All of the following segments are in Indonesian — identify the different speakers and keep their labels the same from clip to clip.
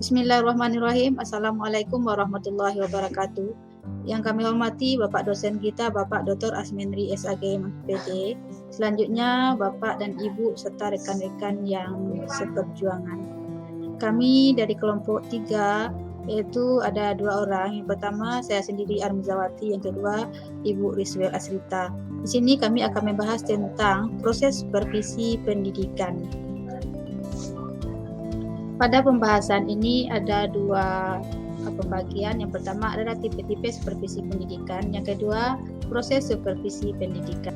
Speaker 1: Bismillahirrahmanirrahim. Assalamualaikum warahmatullahi wabarakatuh. Yang kami hormati Bapak dosen kita, Bapak Dr. Asmendri SAG MPD. Selanjutnya Bapak dan Ibu serta rekan-rekan yang seperjuangan. Kami dari kelompok 3, yaitu ada 2 orang. Yang pertama saya sendiri Armizawati, yang kedua Ibu Riswel Asrita. Di sini kami akan membahas tentang proses supervisi pendidikan. Pada pembahasan ini ada 2 pembagian. Yang pertama adalah tipe-tipe supervisi pendidikan, yang kedua proses supervisi pendidikan.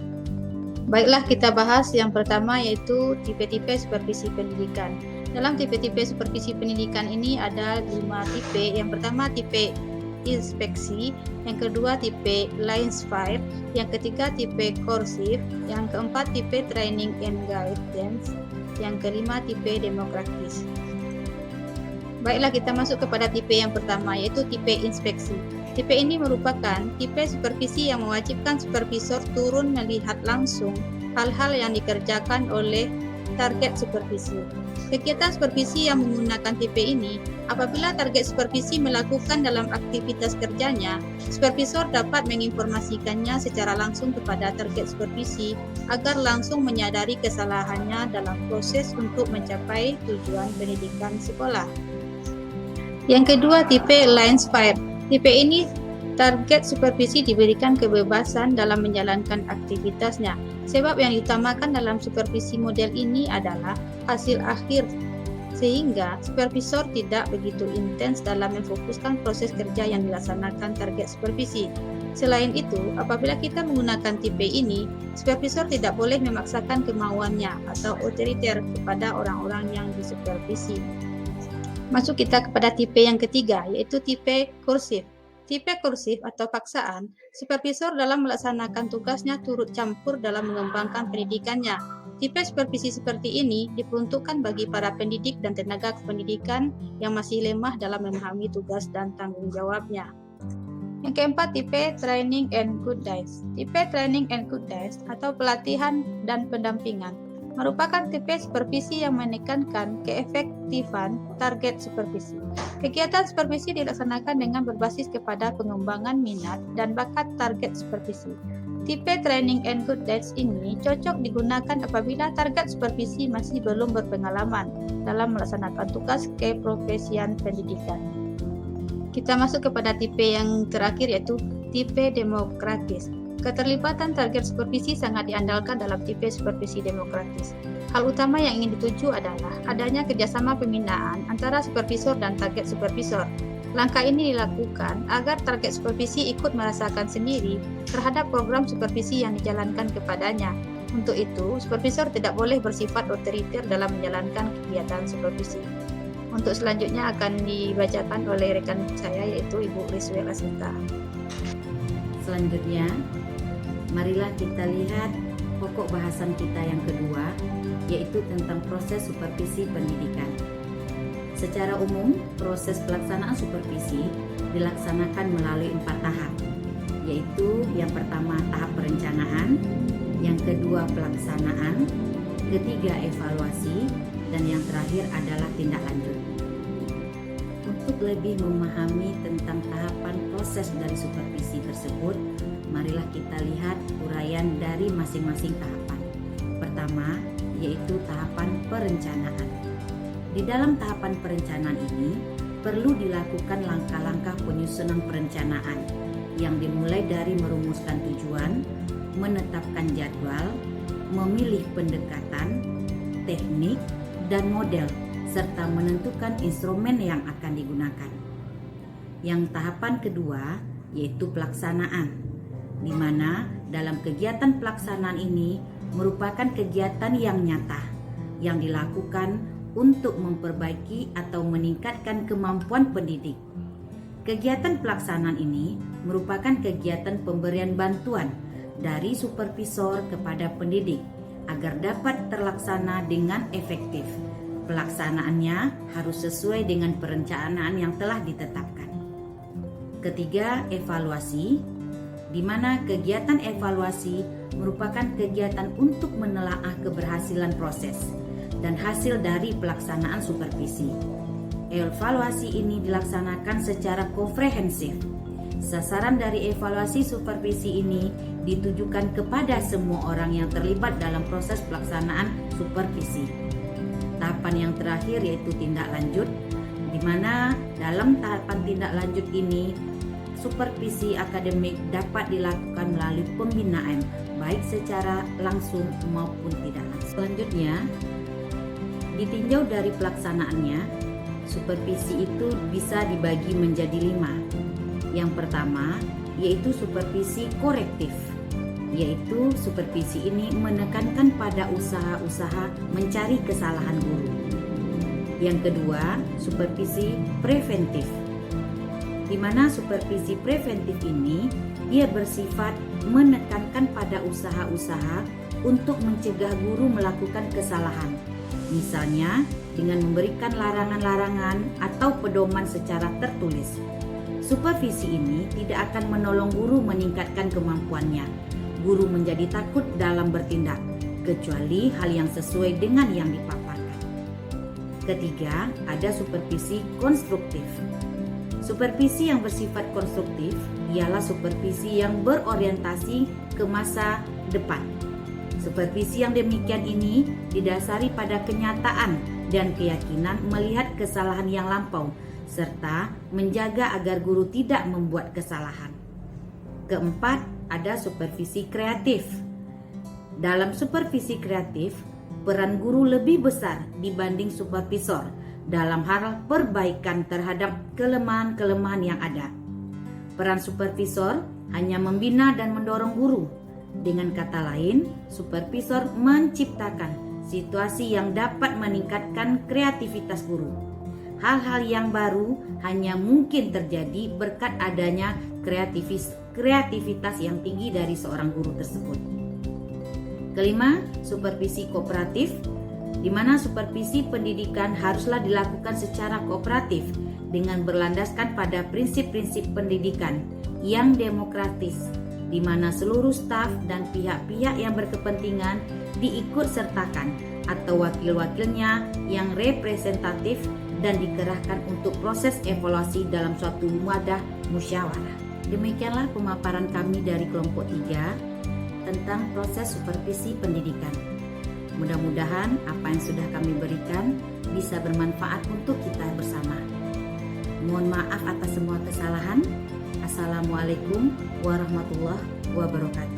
Speaker 1: Baiklah, kita bahas yang pertama, yaitu tipe-tipe supervisi pendidikan. Dalam tipe-tipe supervisi pendidikan ini ada 5 tipe. Yang pertama tipe inspeksi, yang kedua tipe Lines 5, yang ketiga tipe coercive, yang keempat tipe training and guidance, yang kelima tipe demokratis. Baiklah, kita masuk kepada tipe yang pertama, yaitu tipe inspeksi. Tipe ini merupakan tipe supervisi yang mewajibkan supervisor turun melihat langsung hal-hal yang dikerjakan oleh target supervisi. Kegiatan supervisi yang menggunakan tipe ini, apabila target supervisi melakukan dalam aktivitas kerjanya, supervisor dapat menginformasikannya secara langsung kepada target supervisi agar langsung menyadari kesalahannya dalam proses untuk mencapai tujuan pendidikan sekolah. Yang kedua, tipe Lines 5. Tipe ini target supervisi diberikan kebebasan dalam menjalankan aktivitasnya. Sebab yang diutamakan dalam supervisi model ini adalah hasil akhir, sehingga supervisor tidak begitu intens dalam memfokuskan proses kerja yang dilaksanakan target supervisi. Selain itu, apabila kita menggunakan tipe ini, supervisor tidak boleh memaksakan kemauannya atau otoriter kepada orang-orang yang disupervisi. Masuk kita kepada tipe yang ketiga, yaitu tipe coercive. Tipe coercive atau paksaan, supervisor dalam melaksanakan tugasnya turut campur dalam mengembangkan pendidikannya. Tipe supervisi seperti ini diperuntukkan bagi para pendidik dan tenaga kependidikan yang masih lemah dalam memahami tugas dan tanggung jawabnya. Yang keempat, tipe training and guidance. Tipe training and guidance atau pelatihan dan pendampingan merupakan tipe supervisi yang menekankan keefektifan target supervisi. Kegiatan supervisi dilaksanakan dengan berbasis kepada pengembangan minat dan bakat target supervisi. Tipe training and guidance ini cocok digunakan apabila target supervisi masih belum berpengalaman dalam melaksanakan tugas keprofesian pendidikan. Kita masuk kepada tipe yang terakhir, yaitu tipe demokratis. Keterlibatan target supervisi sangat diandalkan dalam tipe supervisi demokratis. Hal utama yang ingin dituju adalah adanya kerjasama pembinaan antara supervisor dan target supervisor. Langkah ini dilakukan agar target supervisi ikut merasakan sendiri terhadap program supervisi yang dijalankan kepadanya. Untuk itu, supervisor tidak boleh bersifat otoriter dalam menjalankan kegiatan supervisi. Untuk selanjutnya akan dibacakan oleh rekan saya, yaitu Ibu Riswel Asrita.
Speaker 2: Selanjutnya, marilah kita lihat pokok bahasan kita yang kedua, yaitu tentang proses supervisi pendidikan. Secara umum, proses pelaksanaan supervisi dilaksanakan melalui 4 tahap, yaitu yang pertama tahap perencanaan, yang kedua pelaksanaan, ketiga evaluasi, dan yang terakhir adalah tindak lanjut. Untuk lebih memahami tentang tahapan proses dari supervisi tersebut, marilah kita lihat uraian dari masing-masing tahapan. Pertama, yaitu tahapan perencanaan. Di dalam tahapan perencanaan ini, perlu dilakukan langkah-langkah penyusunan perencanaan yang dimulai dari merumuskan tujuan, menetapkan jadwal, memilih pendekatan, teknik, dan model, serta menentukan instrumen yang akan digunakan. Yang tahapan kedua yaitu pelaksanaan, di mana dalam kegiatan pelaksanaan ini merupakan kegiatan yang nyata yang dilakukan untuk memperbaiki atau meningkatkan kemampuan pendidik. Kegiatan pelaksanaan ini merupakan kegiatan pemberian bantuan dari supervisor kepada pendidik agar dapat terlaksana dengan efektif. Pelaksanaannya harus sesuai dengan perencanaan yang telah ditetapkan. Ketiga, evaluasi, di mana kegiatan evaluasi merupakan kegiatan untuk menelaah keberhasilan proses dan hasil dari pelaksanaan supervisi. Evaluasi ini dilaksanakan secara komprehensif. Sasaran dari evaluasi supervisi ini ditujukan kepada semua orang yang terlibat dalam proses pelaksanaan supervisi. Tahapan yang terakhir yaitu tindak lanjut, di mana dalam tahapan tindak lanjut ini supervisi akademik dapat dilakukan melalui pembinaan baik secara langsung maupun tidak langsung. Selanjutnya, ditinjau dari pelaksanaannya, supervisi itu bisa dibagi menjadi 5. Yang pertama yaitu supervisi korektif, yaitu supervisi ini menekankan pada usaha-usaha mencari kesalahan guru. Yang kedua, supervisi preventif, di mana supervisi preventif ini dia bersifat menekankan pada usaha-usaha untuk mencegah guru melakukan kesalahan. Misalnya dengan memberikan larangan-larangan atau pedoman secara tertulis. Supervisi ini tidak akan menolong guru meningkatkan kemampuannya. Guru menjadi takut dalam bertindak, kecuali hal yang sesuai dengan yang dipaparkan. Ketiga, ada supervisi konstruktif. Supervisi yang bersifat konstruktif ialah supervisi yang berorientasi ke masa depan. Supervisi yang demikian ini didasari pada kenyataan dan keyakinan melihat kesalahan yang lampau, serta menjaga agar guru tidak membuat kesalahan. Keempat, ada supervisi kreatif. Dalam supervisi kreatif, peran guru lebih besar dibanding supervisor dalam hal perbaikan terhadap kelemahan-kelemahan yang ada. Peran supervisor hanya membina dan mendorong guru. Dengan kata lain, supervisor menciptakan situasi yang dapat meningkatkan kreativitas guru. Hal-hal yang baru hanya mungkin terjadi berkat adanya kreativitas yang tinggi dari seorang guru tersebut. Kelima, supervisi kooperatif, di mana supervisi pendidikan haruslah dilakukan secara kooperatif dengan berlandaskan pada prinsip-prinsip pendidikan yang demokratis, di mana seluruh staf dan pihak-pihak yang berkepentingan diikutsertakan atau wakil-wakilnya yang representatif dan dikerahkan untuk proses evaluasi dalam suatu wadah musyawarah. Demikianlah pemaparan kami dari kelompok 3 tentang proses supervisi pendidikan. Mudah-mudahan apa yang sudah kami berikan bisa bermanfaat untuk kita bersama. Mohon maaf atas semua kesalahan. Assalamualaikum warahmatullahi wabarakatuh.